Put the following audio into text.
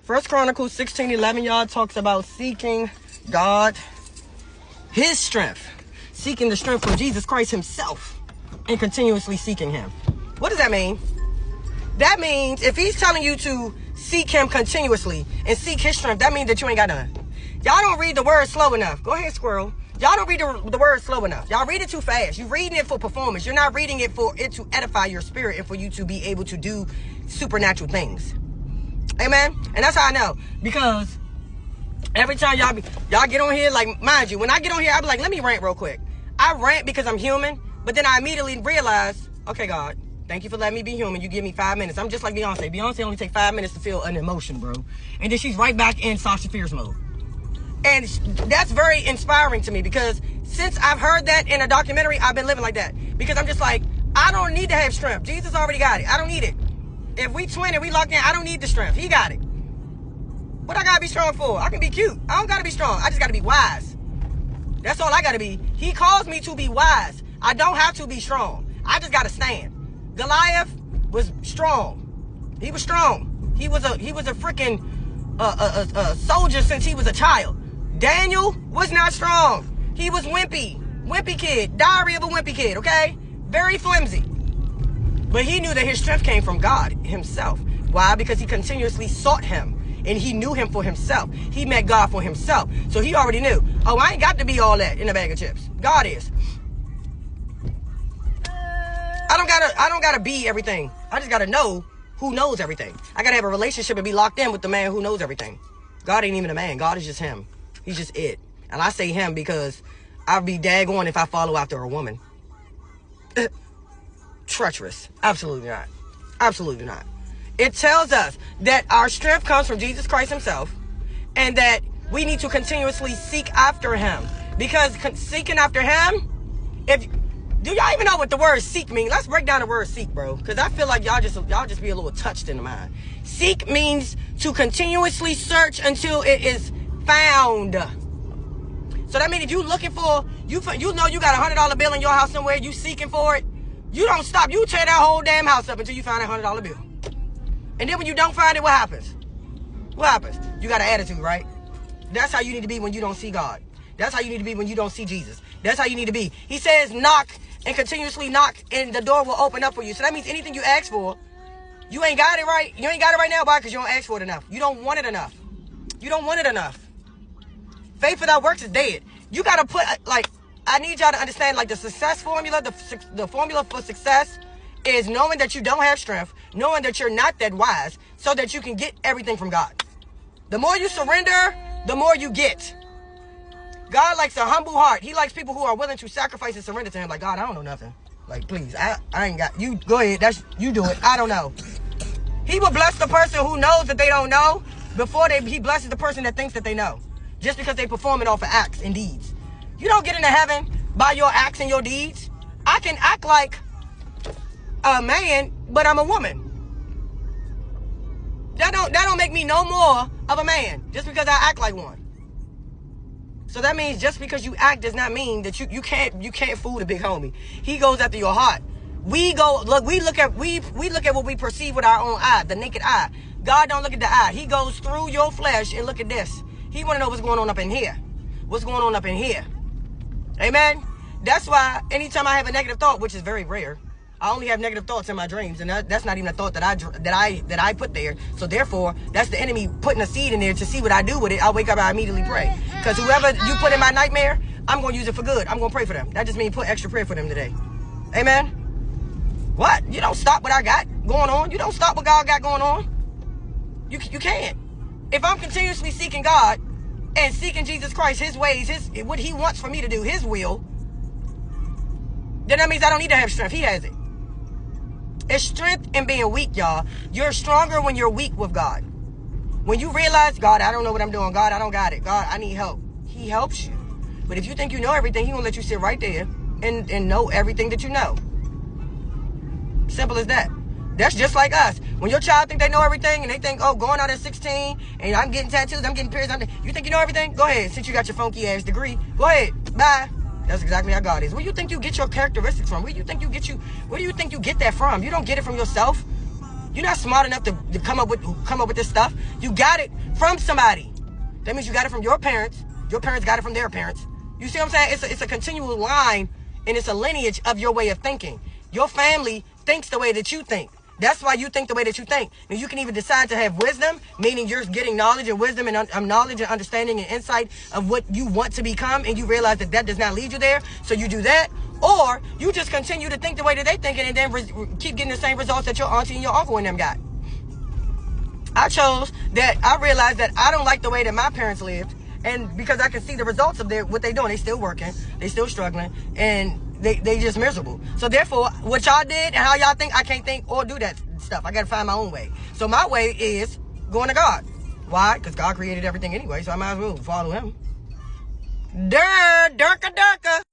First Chronicles 16:11, y'all, talks about seeking God, his strength. Seeking the strength from Jesus Christ himself and continuously seeking him. What does that mean? That means if he's telling you to seek him continuously and seek his strength, that means that you ain't got none. Y'all don't read the word slow enough. Go ahead, squirrel. Y'all don't read the word slow enough. Y'all read it too fast. You're reading it for performance. You're not reading it for it to edify your spirit and for you to be able to do supernatural things. Amen? And that's how I know. Because every time y'all get on here, like, mind you, when I get on here, I be like, let me rant real quick. I rant because I'm human, but then I immediately realize, okay, God, thank you for letting me be human. You give me 5 minutes. I'm just like Beyonce. Beyonce only takes 5 minutes to feel an emotion, bro. And then she's right back in Sasha Fierce mode. And that's very inspiring to me because since I've heard that in a documentary, I've been living like that. Because I'm just like, I don't need to have strength. Jesus already got it. I don't need it. If we twin and we locked in, I don't need the strength. He got it. What I gotta be strong for? I can be cute. I don't gotta be strong. I just gotta be wise. That's all I gotta be. He calls me to be wise. I don't have to be strong. I just gotta stand. Goliath was strong. He was strong. He was a freaking soldier since he was a child. Daniel was not strong. He was wimpy. Wimpy kid. Diary of a wimpy kid, okay? Very flimsy. But he knew that his strength came from God himself. Why? Because he continuously sought him. And he knew him for himself. He met God for himself. So he already knew, oh, I ain't got to be all that in a bag of chips. God is. I don't gotta be everything. I just gotta know who knows everything. I gotta have a relationship and be locked in with the man who knows everything. God ain't even a man. God is just him. He's just it. And I say him because I'd be daggone if I follow after a woman. Treacherous. Absolutely not. Absolutely not. It tells us that our strength comes from Jesus Christ himself and that we need to continuously seek after him. Because seeking after him, do y'all even know what the word seek means? Let's break down the word seek, bro. Because I feel like y'all just be a little touched in the mind. Seek means to continuously search until it is found. So that means if you looking for, you know you got a $100 bill in your house somewhere, you seeking for it, you don't stop. You tear that whole damn house up until you find a $100 bill. And then when you don't find it, what happens? What happens? You got an attitude, right? That's how you need to be when you don't see God. That's how you need to be when you don't see Jesus. That's how you need to be. He says knock and continuously knock and the door will open up for you. So that means anything you ask for, you ain't got it right. You ain't got it right now. Why? Because you don't ask for it enough. You don't want it enough. You don't want it enough. Faith without works is dead. You got to put, like, I need y'all to understand, like, the success formula, the formula for success is knowing that you don't have strength, knowing that you're not that wise, so that you can get everything from God. The more you surrender, the more you get. God likes a humble heart. He likes people who are willing to sacrifice and surrender to him. Like, God, I don't know nothing. Like, please, I ain't got, you go ahead, you do it. I don't know. He will bless the person who knows that they don't know before he blesses the person that thinks that they know. Just because they perform it off of acts and deeds. You don't get into heaven by your acts and your deeds. I can act like a man, but I'm a woman. That don't make me no more of a man just because I act like one. So that means just because you act does not mean that you can't fool the big homie. He goes after your heart. We look at what we perceive with our own eye, the naked eye. God don't look at the eye. He goes through your flesh and look at this. He want to know what's going on up in here. What's going on up in here? Amen. That's why anytime I have a negative thought, which is very rare, I only have negative thoughts in my dreams, and that's not even a thought that I put there. So therefore, that's the enemy putting a seed in there to see what I do with it. I wake up, I immediately pray, because whoever you put in my nightmare, I'm going to use it for good. I'm going to pray for them. That just means put extra prayer for them today. Amen. What? You don't stop what I got going on. You don't stop what God got going on. You can't. If I'm continuously seeking God and seeking Jesus Christ, his ways, what he wants for me to do, his will, then that means I don't need to have strength. He has it. It's strength in being weak, y'all. You're stronger when you're weak with God. When you realize, God, I don't know what I'm doing. God, I don't got it. God, I need help. He helps you. But if you think you know everything, he won't let you sit right there and know everything that you know. Simple as that. That's just like us. When your child think they know everything and they think, oh, going out at 16 and I'm getting tattoos, I'm getting piercings, you think you know everything? Go ahead. Since you got your funky ass degree, go ahead. Bye. That's exactly how God is. Where do you think you get your characteristics from? Where do you think you get that from? You don't get it from yourself. You're not smart enough to come up with this stuff. You got it from somebody. That means you got it from your parents. Your parents got it from their parents. You see what I'm saying? It's a continual line, and it's a lineage of your way of thinking. Your family thinks the way that you think. That's why you think the way that you think. And you can even decide to have wisdom, meaning you're getting knowledge and wisdom and knowledge and understanding and insight of what you want to become, and you realize that that does not lead you there, so you do that. Or you just continue to think the way that they thinking, and then keep getting the same results that your auntie and your uncle and them got. I chose that. I realized that I don't like the way that my parents lived, and because I can see the results of what they doing. They still working, they still struggling, and they just miserable. So therefore, what y'all did and how y'all think, I can't think or do that stuff. I gotta find my own way. So my way is going to God. Why? Because God created everything anyway, so I might as well follow him. Durka.